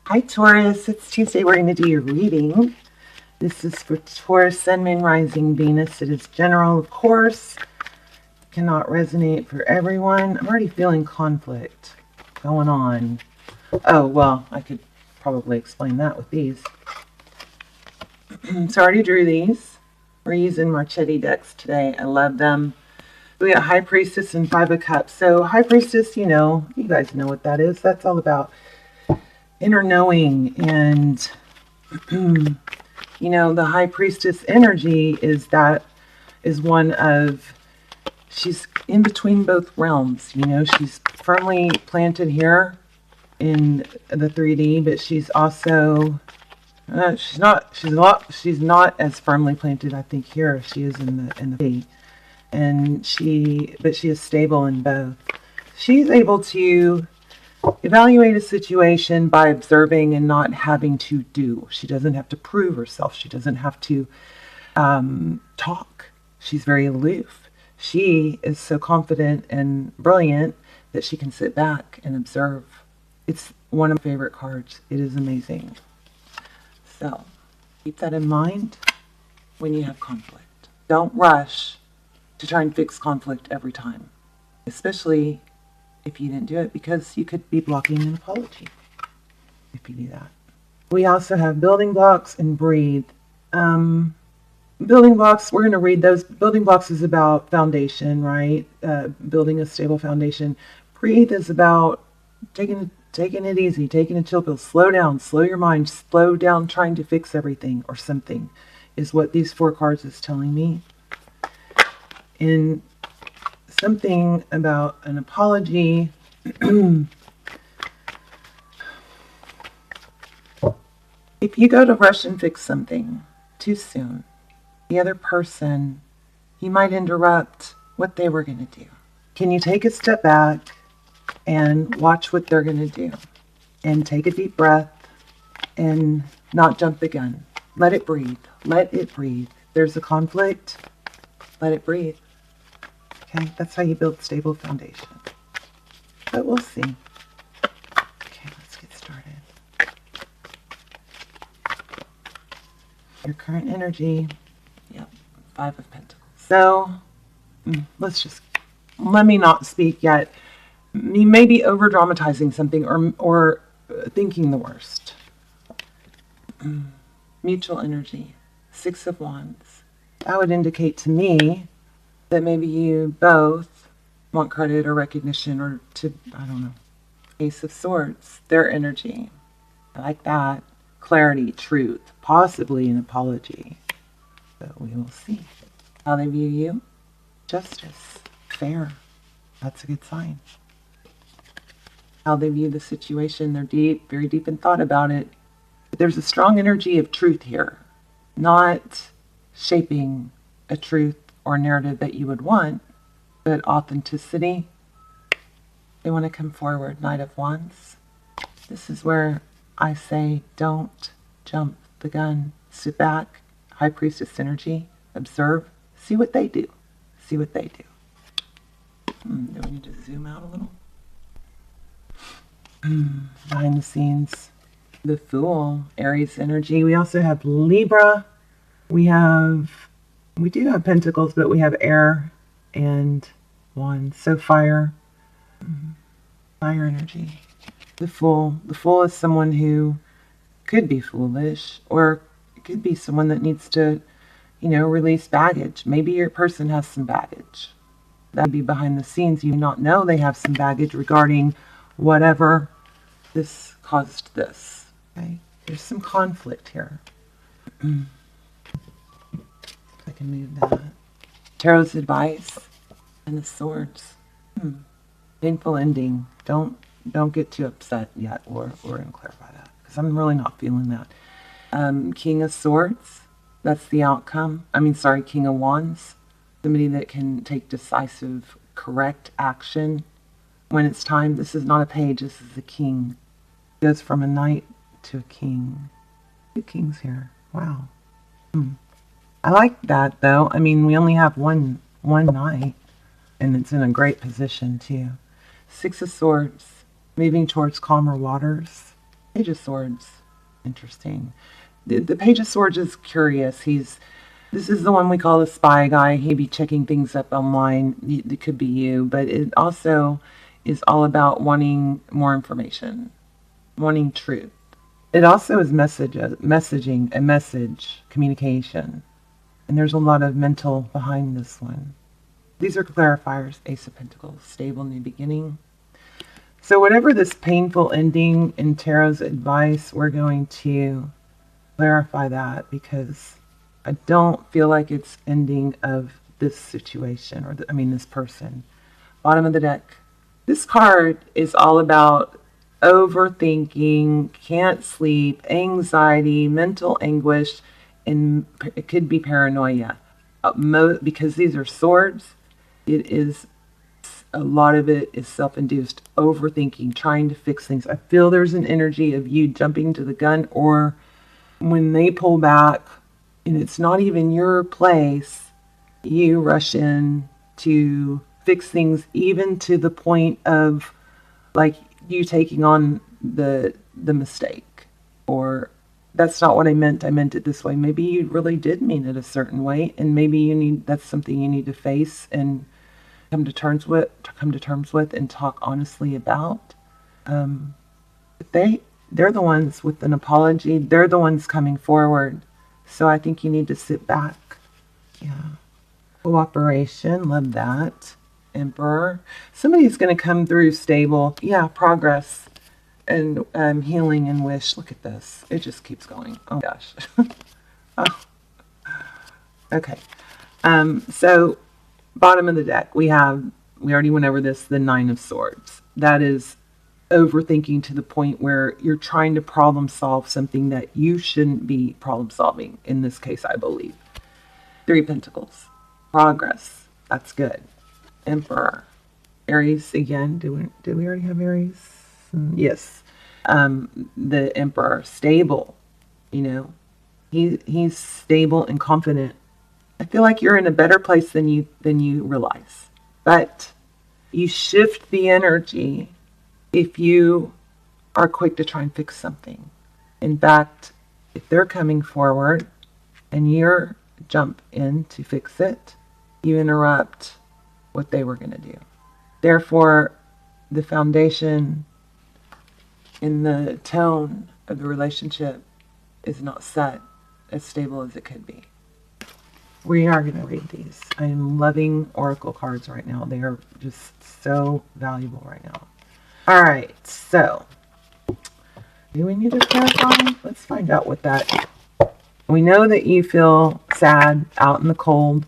Hi Taurus, it's Tuesday. We're going to do your reading. This is for Taurus, Sun, Moon, Rising, Venus. It is general, of course. Cannot resonate for everyone. I'm already feeling conflict going on. Oh, well, I could probably explain that with these. So I already drew these. We're using Marchetti decks today. I love them. We got High Priestess and Five of Cups. So High Priestess, you guys know what that is. That's all about inner knowing, and the High Priestess energy is one of, she's in between both realms. She's firmly planted here in the 3D, but she's also she's not as firmly planted, I think, here as she is in the 3D. And she is stable in both. She's able to evaluate a situation by observing and not having to do. She doesn't have to prove herself. She doesn't have to talk. She's very aloof. She is so confident and brilliant that she can sit back and observe. It's one of my favorite cards. It is amazing. So keep that in mind when you have conflict. Don't rush to try and fix conflict every time, especially if you didn't do it, because you could be blocking an apology if you do that. We also have building blocks and breathe. Building blocks, we're going to read those. Building blocks is about foundation, right? Building a stable foundation. Breathe is about taking it easy, taking a chill pill. Slow down, slow your mind, slow down trying to fix everything or something, is what these 4 cards is telling me. In something about an apology. If you go to rush and fix something too soon, the other person, you might interrupt what they were going to do. Can you take a step back and watch what they're going to do? And take a deep breath and not jump the gun. Let it breathe. Let it breathe. There's a conflict. Let it breathe. Okay, that's how you build stable foundation. But we'll see. Okay, let's get started. Your current energy. Yep, 5 of Pentacles. So, let me not speak yet. You may be over-dramatizing something or thinking the worst. Mutual energy. 6 of Wands. That would indicate to me that maybe you both want credit or recognition, or I don't know. Ace of Swords, their energy. I like that. Clarity, truth, possibly an apology. But we will see. How they view you? Justice, fair. That's a good sign. How they view the situation, they're deep, very deep in thought about it. But there's a strong energy of truth here. Not shaping a truth or narrative that you would want, but authenticity. They want to come forward. Knight of Wands. This is where I say, don't jump the gun. Sit back. High Priestess energy. Observe. See what they do. See what they do. Do we need to zoom out a little? Behind the scenes. The Fool. Aries energy. We also have Libra. We do have Pentacles, but we have air and Wands. So fire. Fire energy. The Fool. The Fool is someone who could be foolish, or it could be someone that needs to, release baggage. Maybe your person has some baggage. That would be behind the scenes. You not know they have some baggage regarding whatever this caused this. Okay? There's some conflict here. I can move that. Tarot's advice and the Swords. Painful ending. Don't get too upset yet. We're going to clarify that, because I'm really not feeling that. King of Swords. That's the outcome. King of Wands. Somebody that can take decisive, correct action when it's time. This is not a page. This is a king. It goes from a knight to a king. 2 kings here. Wow. I like that, though. We only have one knight, and it's in a great position, too. 6 of Swords, moving towards calmer waters. Page of Swords. Interesting. The Page of Swords is curious. This is the one we call the spy guy. He'd be checking things up online. It could be you, but it also is all about wanting more information, wanting truth. It also is messaging, a message, communication. And there's a lot of mental behind this one. These are clarifiers, Ace of Pentacles, stable new beginning. So whatever this painful ending in Tarot's advice, we're going to clarify that, because I don't feel like it's ending of this situation, or this person. Bottom of the deck. This card is all about overthinking, can't sleep, anxiety, mental anguish, and it could be paranoia. Because these are swords, a lot of it is self-induced, overthinking, trying to fix things. I feel there's an energy of you jumping to the gun, or when they pull back and it's not even your place, you rush in to fix things, even to the point of like you taking on the mistake, or that's not what I meant it this way. Maybe you really did mean it a certain way, and maybe that's something you need to face and come to terms with and talk honestly about. They're the ones with an apology. They're the ones coming forward. So I think you need to sit back. Yeah. Cooperation, love that. Emperor. Somebody's going to come through stable. Yeah, progress and healing and wish. Look at this. It just keeps going. Oh gosh. Oh. Okay. So bottom of the deck, we already went over this, the Nine of Swords. That is overthinking to the point where you're trying to problem solve something that you shouldn't be problem solving. In this case, I believe. Three of Pentacles. Progress. That's good. Emperor. Aries again. Did we already have Aries? Yes. The Emperor. Stable. He's stable and confident. I feel like you're in a better place than you realize. But you shift the energy if you are quick to try and fix something. In fact, if they're coming forward and you're jump in to fix it, you interrupt what they were going to do. Therefore, the foundation in the tone of the relationship is not set as stable as it could be. We are going to read these. I am loving oracle cards right now. They are just so valuable right now. All right, so do we need to clarify? Let's find out what that. We know that you feel sad out in the cold.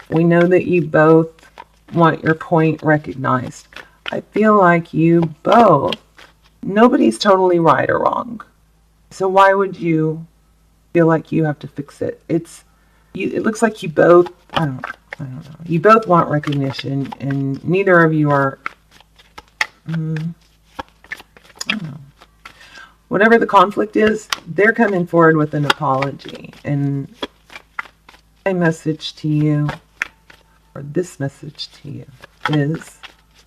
We know that you both want your point recognized. I feel like you both, nobody's totally right or wrong. So why would you feel like you have to fix it? It looks like you both, I don't know. You both want recognition, and neither of you are, I don't know. Whatever the conflict is, they're coming forward with an apology. And my message to you, or this message to you, is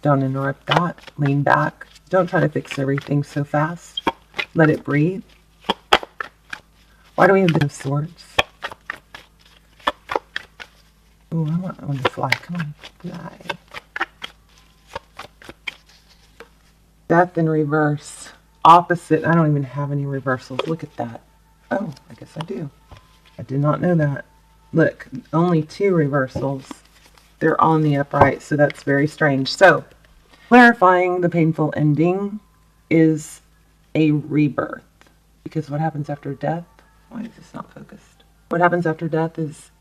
don't interrupt that. Lean back. Don't try to fix everything so fast. Let it breathe. Why do we have the Swords? Oh, I want one to fly. Come on, fly. Death in reverse. Opposite. I don't even have any reversals. Look at that. Oh, I guess I do. I did not know that. Look, only 2 reversals. They're on the upright, so that's very strange. So, clarifying the painful ending is a rebirth. Because what happens after death? Why is this not focused? What happens after death is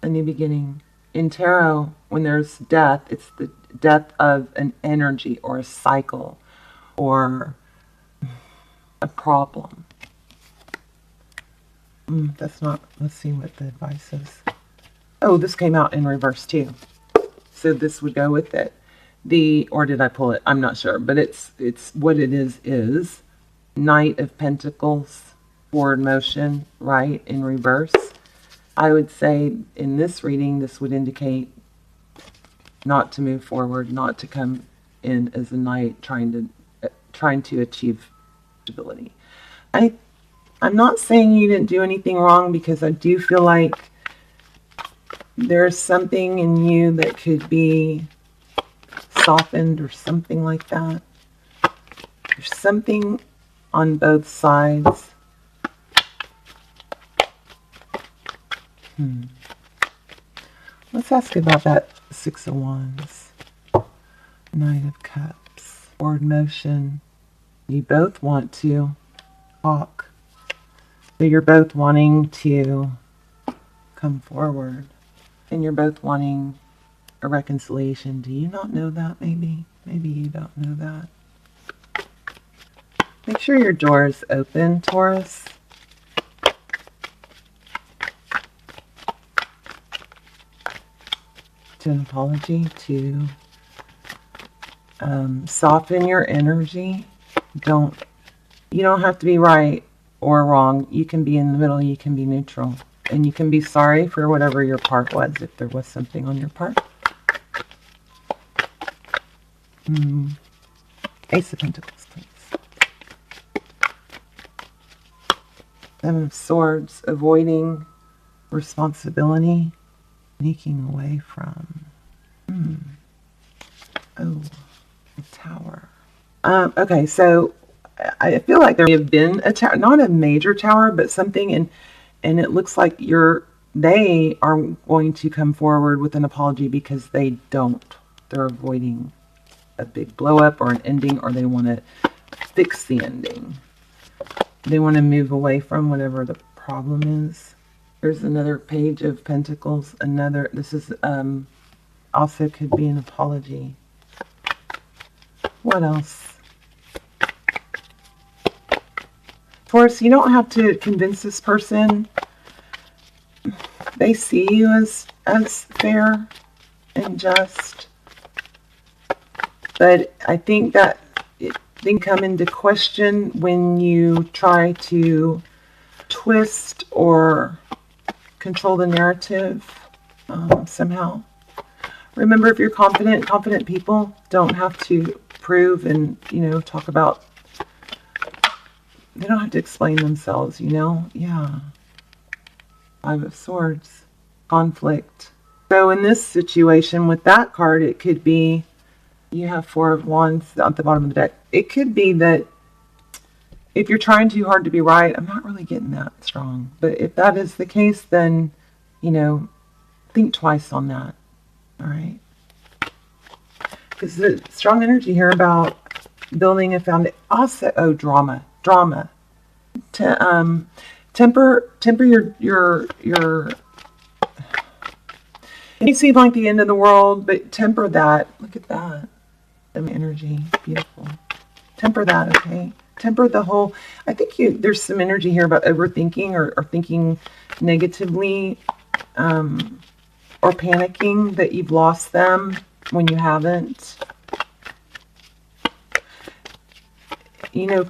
a new beginning. In tarot, when there's death, it's the death of an energy or a cycle or a problem. That's not, let's see what the advice is. Oh, this came out in reverse too. So this would go with it. Or did I pull it? I'm not sure, but it's what it is Knight of Pentacles, forward motion, right, in reverse. I would say in this reading, this would indicate not to move forward, not to come in as a knight trying to achieve stability. I'm not saying you didn't do anything wrong, because I do feel like there's something in you that could be softened or something like that. There's something on both sides. Let's ask about that Six of Wands, Knight of Cups, forward motion. You both want to talk. So you're both wanting to come forward, and you're both wanting a reconciliation. Do you not know that? Maybe you don't know that. Make sure your door is open, Taurus. To an apology, to soften your energy. You don't have to be right or wrong. You can be in the middle. You can be neutral. And you can be sorry for whatever your part was, if there was something on your part. Ace of Pentacles, please. Seven of Swords, avoiding responsibility, sneaking away from. Oh, the Tower. Okay, so I feel like there may have been a tower, not a major tower, but something, and it looks like they are going to come forward with an apology, because they're avoiding a big blow up or an ending, or they want to fix the ending. They want to move away from whatever the problem is. There's another Page of Pentacles. This is also could be an apology. What else? Taurus, you don't have to convince this person. They see you as fair and just. But I think that it can come into question when you try to twist or control the narrative somehow. Remember, if you're confident people don't have to prove and, talk about, they don't have to explain themselves, Yeah. Five of Swords, conflict. So in this situation with that card, it could be, you have Four of Wands at the bottom of the deck. It could be that if you're trying too hard to be right, I'm not really getting that strong. But if that is the case, then, think twice on that. All right? Because the strong energy here about building a foundation. Also, drama. To temper your. It may seem like the end of the world, but temper that. Look at that. Energy, beautiful. Temper that, okay? Temper the whole. I think there's some energy here about overthinking or thinking negatively, or panicking that you've lost them when you haven't.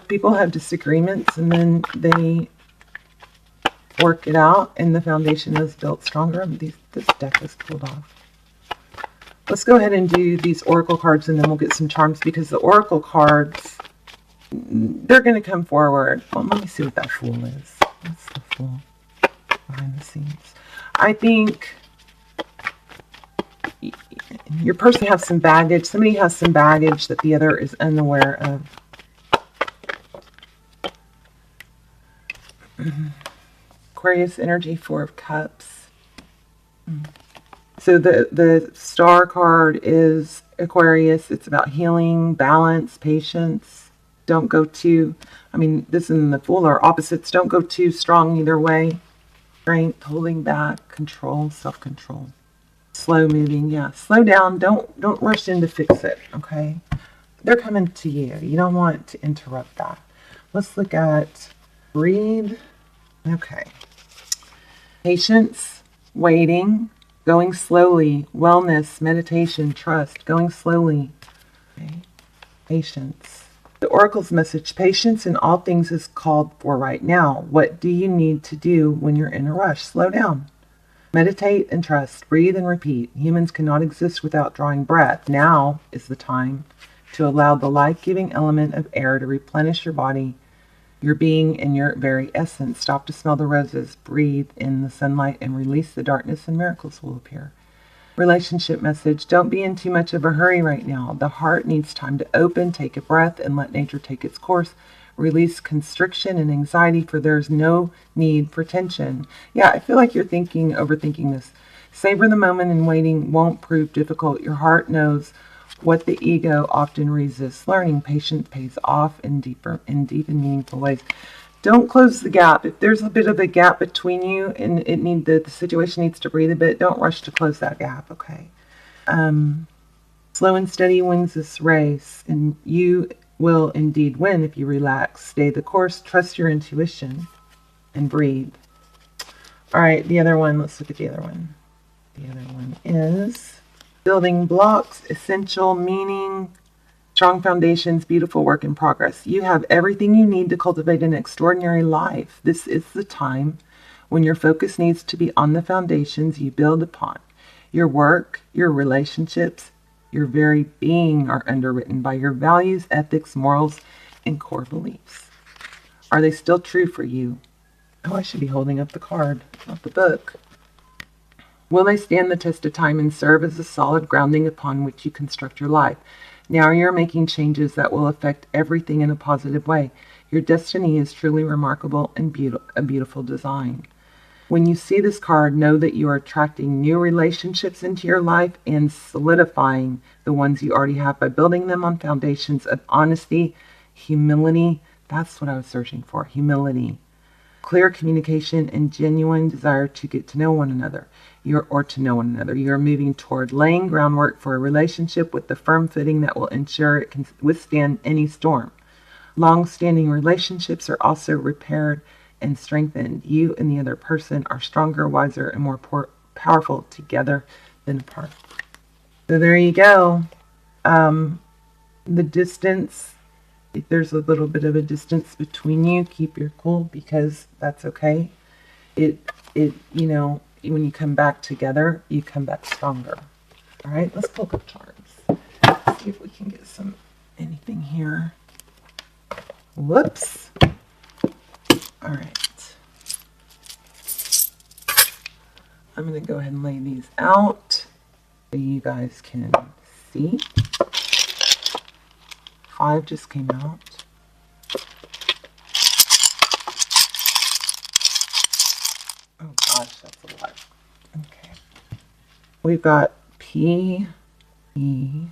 People have disagreements and then they work it out and the foundation is built stronger. This deck is pulled off. Let's go ahead and do these oracle cards, and then we'll get some charms, because the oracle cards, they're going to come forward. Well, let me see what that Fool is. What's the Fool behind the scenes? I think your person has some baggage. Somebody has some baggage that the other is unaware of. Aquarius energy, Four of Cups. So the Star card is Aquarius. It's about healing, balance, patience. Don't go too, this and the Fool are opposites. Don't go too strong either way. Strength, holding back, control, self-control. Slow moving, yeah. Slow down. Don't rush in to fix it, okay? They're coming to you. You don't want to interrupt that. Let's look at breathe. Okay. Patience, waiting, going slowly, wellness, meditation, trust, going slowly. Okay. Patience. The Oracle's message, patience in all things is called for right now. What do you need to do when you're in a rush? Slow down. Meditate and trust. Breathe and repeat. Humans cannot exist without drawing breath. Now is the time to allow the life-giving element of air to replenish your body your being and your very essence. Stop to smell the roses, breathe in the sunlight, and release the darkness, and miracles will appear. Relationship message. Don't be in too much of a hurry right now. The heart needs time to open. Take a breath and let nature take its course. Release constriction and anxiety, for there's no need for tension. Yeah, I feel like you're overthinking this. Savor the moment, and waiting won't prove difficult. Your heart knows what the ego often resists learning. Patience pays off in deep and meaningful ways. Don't close the gap. If there's a bit of a gap between you and the situation needs to breathe a bit, don't rush to close that gap, okay? Slow and steady wins this race, and you will indeed win if you relax. Stay the course, trust your intuition, and breathe. All right, the other one, let's look at the other one. The other one is building blocks, essential meaning, strong foundations, beautiful work in progress. You have everything you need to cultivate an extraordinary life. This is the time when your focus needs to be on the foundations you build upon. Your work, your relationships, your very being are underwritten by your values, ethics, morals, and core beliefs. Are they still true for you? Oh, I should be holding up the card, not the book. Will they stand the test of time and serve as a solid grounding upon which you construct your life? Now you're making changes that will affect everything in a positive way. Your destiny is truly remarkable and a beautiful design. When you see this card, know that you are attracting new relationships into your life and solidifying the ones you already have by building them on foundations of honesty, humility. That's what I was searching for, humility. Clear communication and genuine desire to get to know one another. You're moving toward laying groundwork for a relationship with the firm footing that will ensure it can withstand any storm. Long-standing relationships are also repaired and strengthened. You and the other person are stronger, wiser, and more powerful together than apart. So there you go. The distance, if there's a little bit of a distance between you, keep your cool, because that's okay. When you come back together, you come back stronger. All right, let's pull up cards. Let's see if we can get anything here. Whoops. All right. I'm going to go ahead and lay these out so you guys can see. 5 just came out. Oh gosh, that's a lot. Okay. We've got P, E,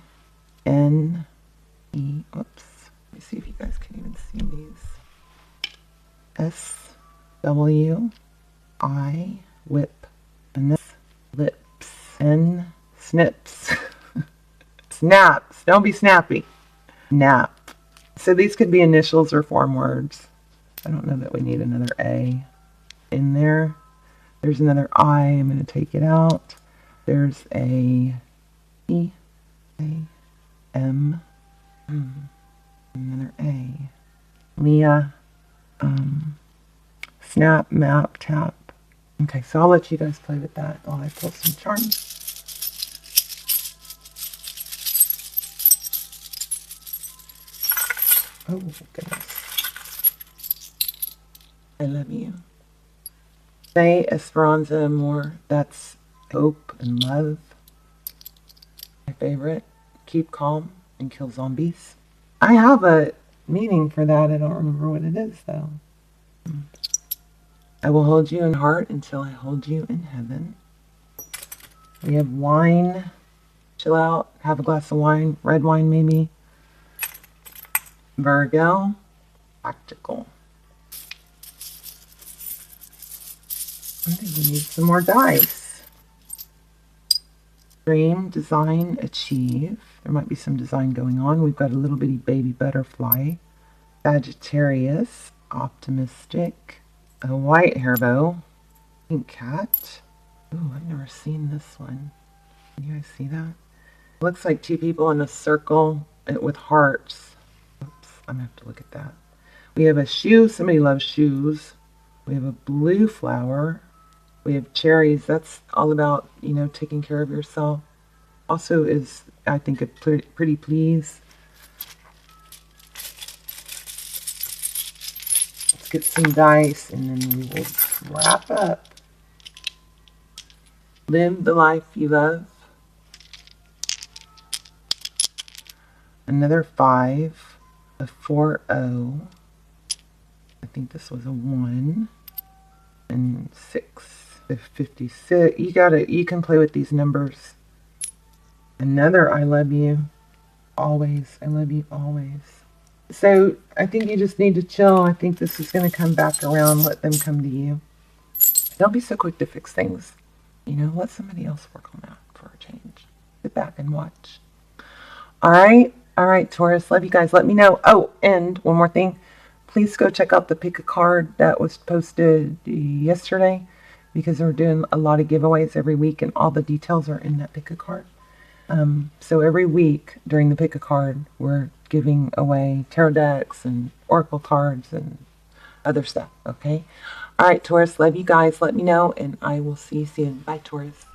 N, E. Oops. Let me see if you guys can even see these. S, W, I, whip. And this, lips. N, snips. Snaps. Don't be snappy. Nap. So these could be initials or form words. I don't know that we need another A in there. There's another I. I'm going to take it out. There's a E, A, M, another A. Leah, snap, map, tap. Okay, so I'll let you guys play with that while I pull some charms. Oh, goodness. I love you. Say Esperanza Amor. That's hope and love. My favorite. Keep calm and kill zombies. I have a meaning for that. I don't remember what it is, though. I will hold you in heart until I hold you in heaven. We have wine. Chill out. Have a glass of wine. Red wine, maybe. Virgo. Practical. I think we need some more dice. Dream, design, achieve. There might be some design going on. We've got a little bitty baby butterfly. Sagittarius, optimistic. A white hair bow. Pink cat. Ooh, I've never seen this one. Can you guys see that? Looks like 2 people in a circle with hearts. Oops, I'm gonna have to look at that. We have a shoe. Somebody loves shoes. We have a blue flower. We have cherries. That's all about, taking care of yourself. Also is, I think, a pretty please. get some dice, and then we will wrap up. Live the life you love. Another 5, a 4-0. I think this was a 1, and 6, a 56. You can play with these numbers. Another I love you always. I love you always. So I think you just need to chill. I think this is going to come back around. Let them come to you. Don't be so quick to fix things. You know, let somebody else work on that for a change. Sit back and watch. All right. All right, Taurus. Love you guys. Let me know. Oh, and one more thing. Please go check out the pick a card that was posted yesterday, because we're doing a lot of giveaways every week, and all the details are in that pick a card. So every week during the pick a card, we're giving away tarot decks and oracle cards and other stuff. Okay. All right, Taurus. Love you guys. Let me know, and I will see you soon. Bye, Taurus.